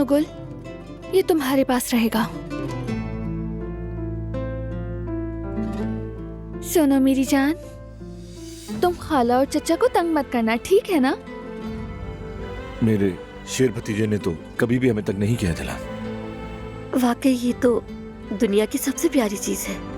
गुल, ये तुम्हारे पास रहेगा। सुनो मेरी जान, तुम खाला और चचा को तंग मत करना, ठीक है ना? मेरे शेर भतीजे ने तो कभी भी हमें तंग नहीं किया दिला। वाकई ये तो दुनिया की सबसे प्यारी चीज है।